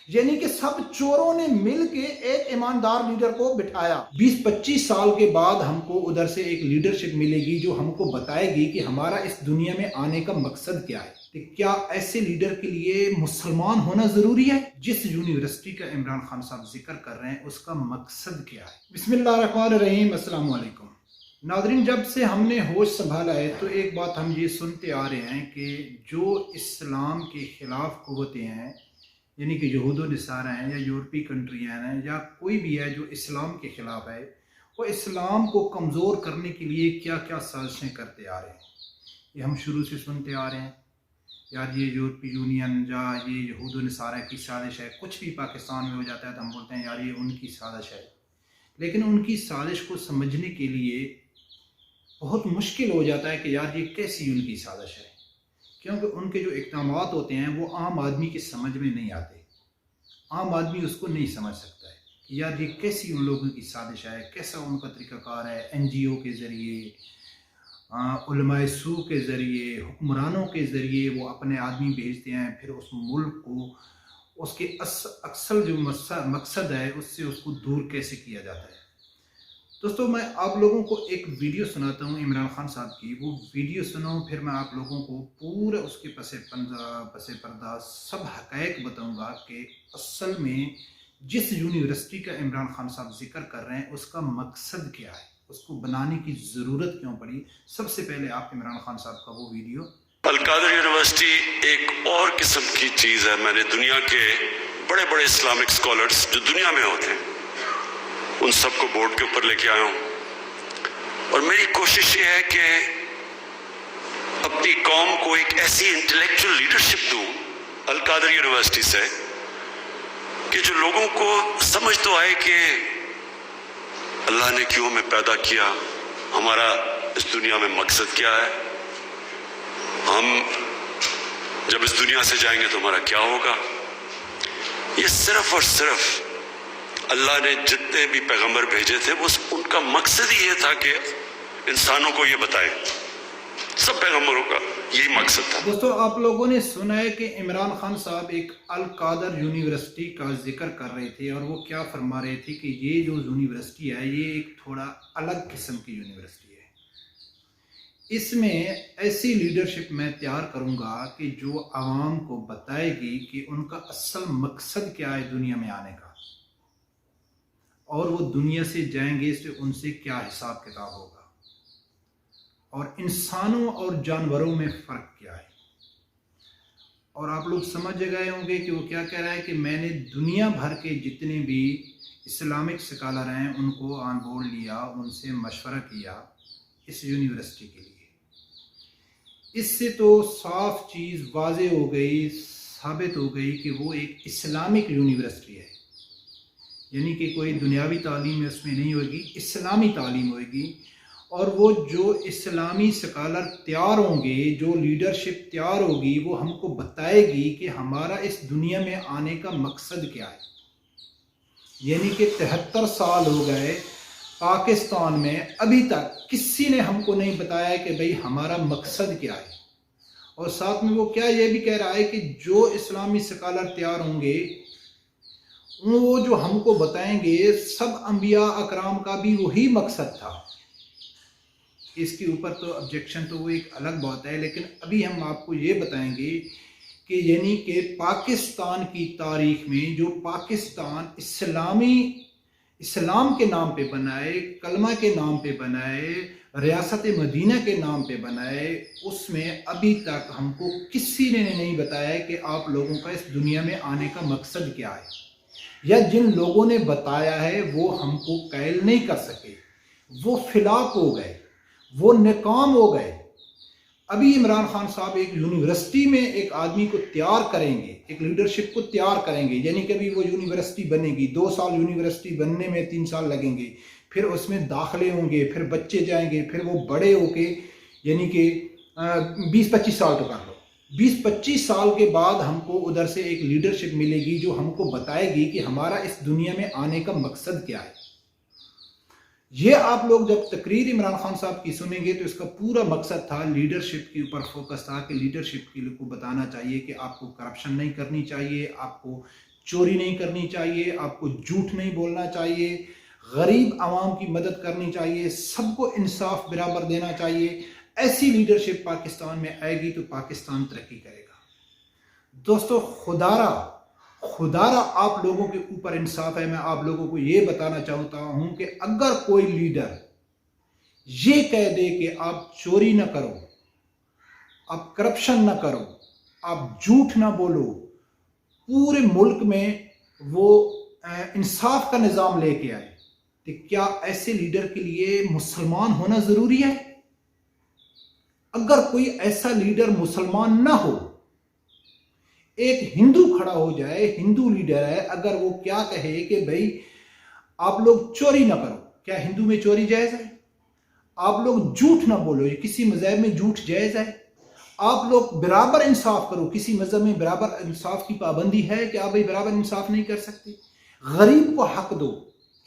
यानी कि सब चोरों ने मिल के एक ईमानदार लीडर को बिठाया। 20-25 साल के बाद हमको उधर से एक लीडरशिप मिलेगी जो हमको बताएगी कि हमारा इस दुनिया में आने का मकसद क्या है। तो क्या ऐसे लीडर के लिए मुसलमान होना जरूरी है? जिस यूनिवर्सिटी का इमरान खान साहब जिक्र कर रहे हैं उसका मकसद क्या है? बिस्मिल्लाहिर्रहमानिर्रहीम, अस्सलाम वालेकुम। नादरीन, जब से हमने होश संभाला है तो एक बात हम ये सुनते आ रहे हैं कि जो इस्लाम के खिलाफ कुव्वतें हैं, यानी कि यहूद व नसारा हैं या यूरोपीय कंट्रियाँ हैं या कोई भी है जो इस्लाम के खिलाफ है, वो इस्लाम को कमज़ोर करने के लिए क्या क्या साजिशें करते आ रहे हैं। ये हम शुरू से सुनते आ रहे हैं, यार ये यूरोपीय यूनियन या ये यहूद व नसारा की साजिश है। कुछ भी पाकिस्तान में हो जाता है तो हम बोलते हैं यार ये उनकी साजिश है। लेकिन उनकी साजिश को समझने के लिए बहुत मुश्किल हो जाता है कि यार ये कैसी उनकी साजिश है, क्योंकि उनके जो इक़दामात होते हैं वो आम आदमी की समझ में नहीं आते। आम आदमी उसको नहीं समझ सकता है कि यार ये कैसी उन लोगों की साजिश है, कैसा उनका तरीक़ाकार है। NGO के ज़रिए, उलमाए सू के ज़रिए, हुक्मरानों के ज़रिए वो अपने आदमी भेजते हैं, फिर उस मुल्क को उसके अक्सर जो मकसद है उससे उसको दूर कैसे किया जाता है। दोस्तों, मैं आप लोगों को एक वीडियो सुनाता हूँ इमरान खान साहब की। वो वीडियो सुनो, फिर मैं आप लोगों को पूरा उसके पसे पर्दा सब हक़ाइक़ बताऊँगा कि असल में जिस यूनिवर्सिटी का इमरान खान साहब जिक्र कर रहे हैं उसका मकसद क्या है, उसको बनाने की ज़रूरत क्यों पड़ी। सबसे पहले आप इमरान खान साहब का वो वीडियो। अल-कादर यूनिवर्सिटी एक और किस्म की चीज़ है। मैंने दुनिया के बड़े बड़े इस्लामिक स्कॉलर्स जो दुनिया में होते हैं उन सबको बोर्ड के ऊपर लेके आया हूँ, और मेरी कोशिश ये है कि अपनी कौम को एक ऐसी इंटेलेक्चुअल लीडरशिप दूँ अल-कादर यूनिवर्सिटी से कि जो लोगों को समझ तो आए कि अल्लाह ने क्यों हमें पैदा किया, हमारा इस दुनिया में मकसद क्या है, हम जब इस दुनिया से जाएंगे तो हमारा क्या होगा। ये सिर्फ और सिर्फ अल्लाह ने जितने भी पैगंबर भेजे थे वो उनका मकसद ही ये था कि इंसानों को ये बताए। सब पैगंबरों का यही मकसद था। दोस्तों, आप लोगों ने सुना है कि इमरान खान साहब एक अल-कादर यूनिवर्सिटी का जिक्र कर रहे थे और वो क्या फरमा रहे थे कि ये जो यूनिवर्सिटी है ये एक थोड़ा अलग किस्म की यूनिवर्सिटी है। इसमें ऐसी लीडरशिप मैं तैयार करूँगा कि जो आवाम को बताएगी कि उनका असल मकसद क्या है दुनिया में आने का, और वो दुनिया से जाएंगे तो उनसे क्या हिसाब किताब होगा, और इंसानों और जानवरों में फ़र्क क्या है। और आप लोग समझ गए होंगे कि वो क्या कह रहा है कि मैंने दुनिया भर के जितने भी इस्लामिक स्कॉलर हैं उनको ऑन बोर्ड लिया, उनसे मशवरा किया इस यूनिवर्सिटी के लिए। इससे तो साफ चीज़ वाज़े हो गई, साबित हो गई कि वो एक इस्लामिक यूनिवर्सिटी है, यानी कि कोई दुनियावी तालीम उसमें नहीं होगी, इस्लामी तालीम होगी। और वो जो इस्लामी स्कॉलर तैयार होंगे, जो लीडरशिप तैयार होगी, वो हमको बताएगी कि हमारा इस दुनिया में आने का मकसद क्या है। यानी कि 73 साल हो गए पाकिस्तान में, अभी तक किसी ने हमको नहीं बताया कि भाई हमारा मकसद क्या है। और साथ में वो क्या ये भी कह रहा है कि जो इस्लामी स्कॉलर तैयार होंगे वो जो हमको बताएंगे सब अंबिया अकराम का भी वही मकसद था। इसके ऊपर तो ऑब्जेक्शन तो वो एक अलग बात है, लेकिन अभी हम आपको ये बताएंगे कि यानी कि पाकिस्तान की तारीख में जो पाकिस्तान इस्लाम के नाम पे बनाए, कलमा के नाम पे बनाए, रियासत मदीना के नाम पे बनाए, उसमें अभी तक हमको किसी ने नहीं बताया कि आप लोगों का इस दुनिया में आने का मकसद क्या है, या जिन लोगों ने बताया है वो हमको कैल नहीं कर सके, वो फिलाप हो गए, वो नाकाम हो गए। अभी इमरान खान साहब एक यूनिवर्सिटी में एक आदमी को तैयार करेंगे, एक लीडरशिप को तैयार करेंगे, यानी कि अभी वो यूनिवर्सिटी बनेगी, 2 साल यूनिवर्सिटी बनने में 3 साल लगेंगे, फिर उसमें दाखिले होंगे, फिर बच्चे जाएंगे, फिर वो बड़े होके यानी कि 20-25 साल तो कर लो, 20-25 साल के बाद हमको उधर से एक लीडरशिप मिलेगी जो हमको बताएगी कि हमारा इस दुनिया में आने का मकसद क्या है। ये आप लोग जब तकरीर इमरान खान साहब की सुनेंगे तो इसका पूरा मकसद था, लीडरशिप के ऊपर फोकस था कि लीडरशिप के लिए को बताना चाहिए कि आपको करप्शन नहीं करनी चाहिए, आपको चोरी नहीं करनी चाहिए, आपको झूठ नहीं बोलना चाहिए, गरीब आवाम की मदद करनी चाहिए, सबको इंसाफ बराबर देना चाहिए। ऐसी लीडरशिप पाकिस्तान में आएगी तो पाकिस्तान तरक्की करेगा। दोस्तों, खुदारा आप लोगों के ऊपर इंसाफ है। मैं आप लोगों को ये बताना चाहता हूं कि अगर कोई लीडर ये कह दे कि आप चोरी ना करो, आप करप्शन ना करो, आप झूठ ना बोलो, पूरे मुल्क में वो इंसाफ का निज़ाम लेके आए, तो क्या ऐसे लीडर के लिए मुसलमान होना ज़रूरी है? अगर कोई ऐसा लीडर मुसलमान ना हो, एक हिंदू खड़ा हो जाए, हिंदू लीडर है, अगर वो क्या कहे कि भाई आप लोग चोरी ना करो, क्या हिंदू में चोरी जायज़ है? आप लोग झूठ ना बोलो, किसी मज़हब में झूठ जायज़ है? आप लोग बराबर इंसाफ करो, किसी मज़हब में बराबर इंसाफ की पाबंदी है कि आप भाई बराबर इंसाफ नहीं कर सकते? गरीब को हक दो,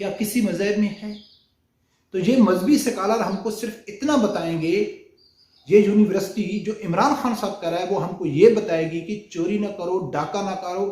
क्या किसी मज़हब में है? तो ये मजहबी स्कॉलर हमको सिर्फ इतना बताएंगे, ये यूनिवर्सिटी जो इमरान खान साहब कर रहा है वो हमको ये बताएगी कि चोरी ना करो, डाका ना करो,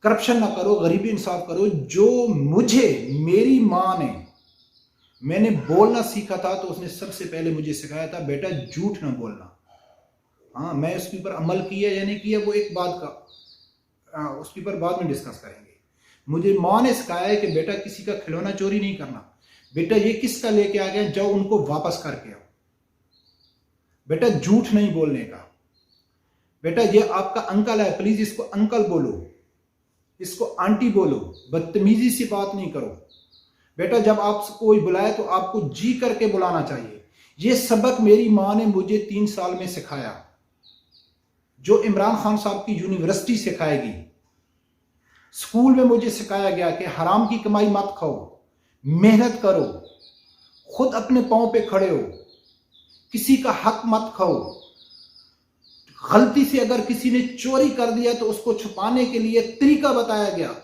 करप्शन ना करो, गरीबी इंसाफ करो। जो मेरी माँ ने, मैंने बोलना सीखा था तो उसने सबसे पहले मुझे सिखाया था, बेटा झूठ ना बोलना। हाँ, मैं उसके ऊपर अमल किया या नहीं किया वो एक बात का उसके ऊपर बाद में डिस्कस करेंगे। मुझे माँ ने सिखाया है कि बेटा किसी का खिलौना चोरी नहीं करना, बेटा ये किसका लेके आ गया, जाओ उनको वापस करके आओ, बेटा झूठ नहीं बोलने का, बेटा ये आपका अंकल है, प्लीज इसको अंकल बोलो, इसको आंटी बोलो, बदतमीजी से बात नहीं करो, बेटा जब आपको कोई बुलाए तो आपको जी करके बुलाना चाहिए। ये सबक मेरी माँ ने मुझे 3 साल में सिखाया, जो इमरान खान साहब की यूनिवर्सिटी सिखाएगी। स्कूल में मुझे सिखाया गया कि हराम की कमाई मत खाओ, मेहनत करो, खुद अपने पांव पे खड़े हो, किसी का हक मत खाओ। गलती से अगर किसी ने चोरी कर दिया तो उसको छुपाने के लिए तरीका बताया गया।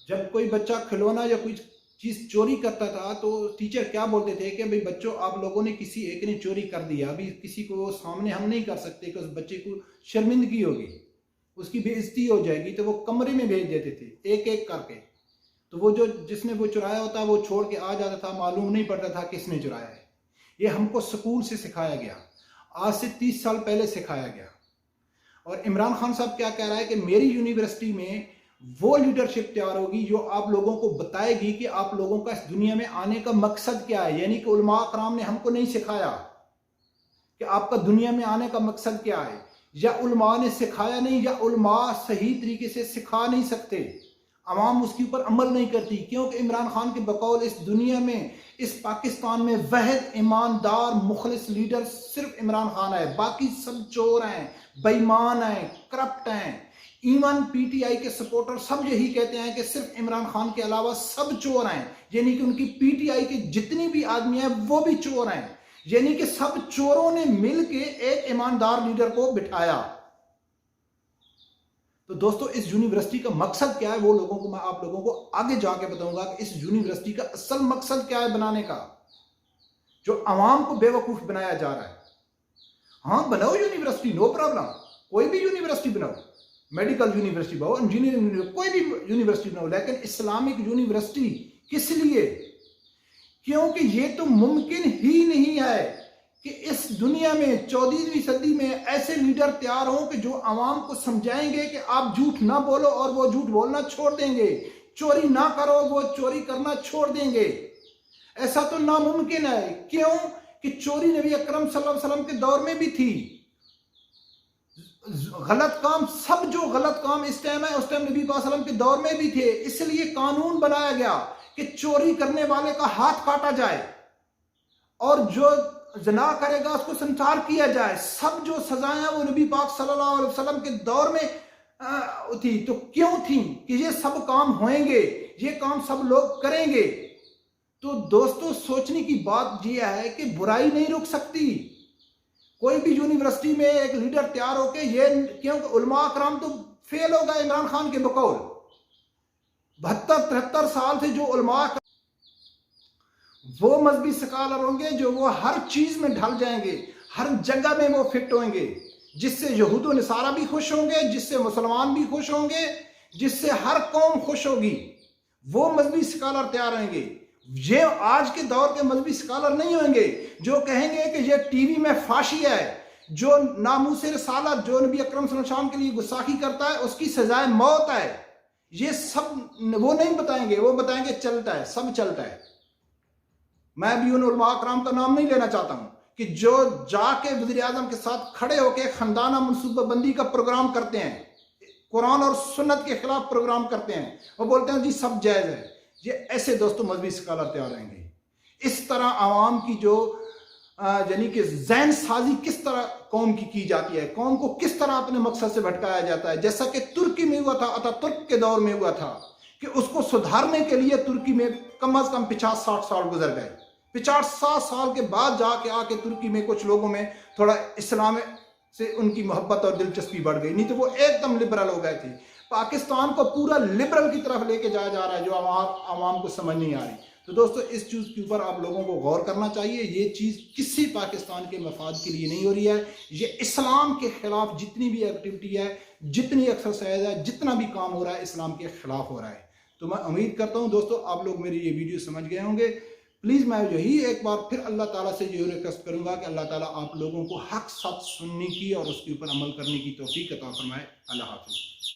जब कोई बच्चा खिलौना या कोई चीज चोरी करता था तो टीचर क्या बोलते थे कि भाई बच्चों, आप लोगों ने किसी एक ने चोरी कर दिया, अभी किसी को सामने हम नहीं कर सकते कि उस बच्चे को शर्मिंदगी होगी, उसकी बेइज्जती हो जाएगी, तो वो कमरे में भेज देते थे एक एक करके। तो वो जिसने वो चुराया होता वो छोड़ के आ जाता था, मालूम नहीं पड़ता था किसने चुराया है। ये हमको स्कूल से सिखाया गया, आज से 30 साल पहले सिखाया गया। और इमरान खान साहब क्या कह रहा है कि मेरी यूनिवर्सिटी में वो लीडरशिप तैयार होगी जो आप लोगों को बताएगी कि आप लोगों का इस दुनिया में आने का मकसद क्या है। यानी कि उलमा कराम ने हमको नहीं सिखाया कि आपका दुनिया में आने का मकसद क्या है, या उलमा ने सिखाया नहीं, या उलमा सही तरीके से सिखा नहीं सकते, अवाम उसके ऊपर अमल नहीं करती। क्योंकि इमरान खान के बकौल इस दुनिया में, इस पाकिस्तान में वहद ईमानदार मुखलिस लीडर सिर्फ इमरान खान है, बाकी सब चोर हैं, बेईमान हैं, करप्ट हैं। इवन पीटीआई के सपोर्टर सब यही कहते हैं कि सिर्फ इमरान खान के अलावा सब चोर हैं, यानी कि उनकी पीटीआई के जितनी भी आदमी हैं वो भी चोर हैं। यानी कि सब चोरों ने मिलके एक ईमानदार लीडर को बिठाया। तो दोस्तों, इस यूनिवर्सिटी का मकसद क्या है वो लोगों को मैं आप लोगों को आगे जाके बताऊंगा कि इस यूनिवर्सिटी का असल मकसद क्या है बनाने का, जो आवाम को बेवकूफ बनाया जा रहा है। हाँ, बनाओ यूनिवर्सिटी, नो प्रॉब्लम, कोई भी यूनिवर्सिटी बनाओ, मेडिकल यूनिवर्सिटी बनाओ, इंजीनियरिंग यूनिवर्सिटी, कोई भी यूनिवर्सिटी बनाओ, लेकिन इस्लामिक यूनिवर्सिटी किस लिए? क्योंकि ये तो मुमकिन ही नहीं है कि इस दुनिया में 14वीं सदी में ऐसे लीडर तैयार हों कि जो आवाम को समझाएंगे कि आप झूठ ना बोलो और वो झूठ बोलना छोड़ देंगे, चोरी ना करो वो चोरी करना छोड़ देंगे। ऐसा तो नामुमकिन है। क्यों कि चोरी नबी अकरम सल्लल्लाहु अलैहि वसल्लम के दौर में भी थी। गलत काम, सब जो गलत काम इस टाइम है उस टाइम नबी सल्लल्लाहु अलैहि वसल्लम के दौर में भी थे। इसलिए कानून बनाया गया कि चोरी करने वाले का हाथ काटा जाए और जो ज़िना करेगा उसको संसार किया जाए। सब जो सजाएं वो नबी पाक सल्लल्लाहु अलैहि वसल्लम के दौर में थी। तो क्यों थी कि ये सब काम होंगे, ये काम सब लोग करेंगे। तो दोस्तों, सोचने की बात यह है कि बुराई नहीं रुक सकती। कोई भी यूनिवर्सिटी में एक लीडर तैयार होके ये, क्योंकि उलमा कराम तो फेल हो गए इमरान खान के बकौल। 72-73 साल से जो उलमा वो मजहबी स्कॉलर होंगे जो वो हर चीज में ढल जाएंगे, हर जगह में वो फिट होंगे, जिससे यहूद व नसारा भी खुश होंगे, जिससे मुसलमान भी खुश होंगे, जिससे हर कौम खुश होगी, वो मजहबी स्कॉलर तैयार होंगे। ये आज के दौर के मजहबी स्कॉलर नहीं होंगे जो कहेंगे कि ये टीवी में फांसी है, जो नामूसे रिसालत, जो नबी अकरम सल्लल्लाहु अलैहि वसल्लम के लिए गुस्ताखी करता है उसकी सजाए मौत है। ये सब वो नहीं बताएंगे, वो बताएंगे चलता है, सब चलता है। मैं भी उन उलमा कराम का नाम नहीं लेना चाहता हूं कि जो जाके वज़ीर आज़म के साथ खड़े होकर खानदाना मनसूबाबंदी का प्रोग्राम करते हैं, कुरान और सुन्नत के खिलाफ प्रोग्राम करते हैं, वो बोलते हैं जी सब जायज है। ये ऐसे दोस्तों मजहबी स्कॉलर तैयार रहेंगे। इस तरह आवाम की जो यानी कि जहन साजी किस तरह कौम की जाती है, कौम को किस तरह अपने मकसद से भटकाया जाता है, जैसा कि तुर्की में हुआ था, अतातुर्क के दौर में हुआ था कि उसको सुधारने के लिए तुर्की में कम अज कम 50-60 साल गुजर गए। 50-60 साल के बाद जाके आके तुर्की में कुछ लोगों में थोड़ा इस्लाम से उनकी मोहब्बत और दिलचस्पी बढ़ गई, नहीं तो वो एकदम लिबरल हो गए थे। पाकिस्तान को पूरा लिबरल की तरफ लेके जाया जा रहा है, जो आवाम को समझ नहीं आ रही। तो दोस्तों इस चीज़ के ऊपर आप लोगों को गौर करना चाहिए। ये चीज़ किसी पाकिस्तान के मफाद के लिए नहीं हो रही है। ये इस्लाम के खिलाफ जितनी भी एक्टिविटी है, जितनी एक्सरसाइज है, जितना भी काम हो रहा है, इस्लाम के खिलाफ हो रहा है। तो मैं उम्मीद करता हूँ दोस्तों आप लोग मेरी ये वीडियो समझ गए होंगे। प्लीज़ मैं यही एक बार फिर अल्लाह ताला से ये रिक्वेस्ट करूँगा कि अल्लाह ताला आप लोगों को हक सच सुनने की और उसके ऊपर अमल करने की तौफीक अता फरमाए। अल्लाह हाफ़िज़।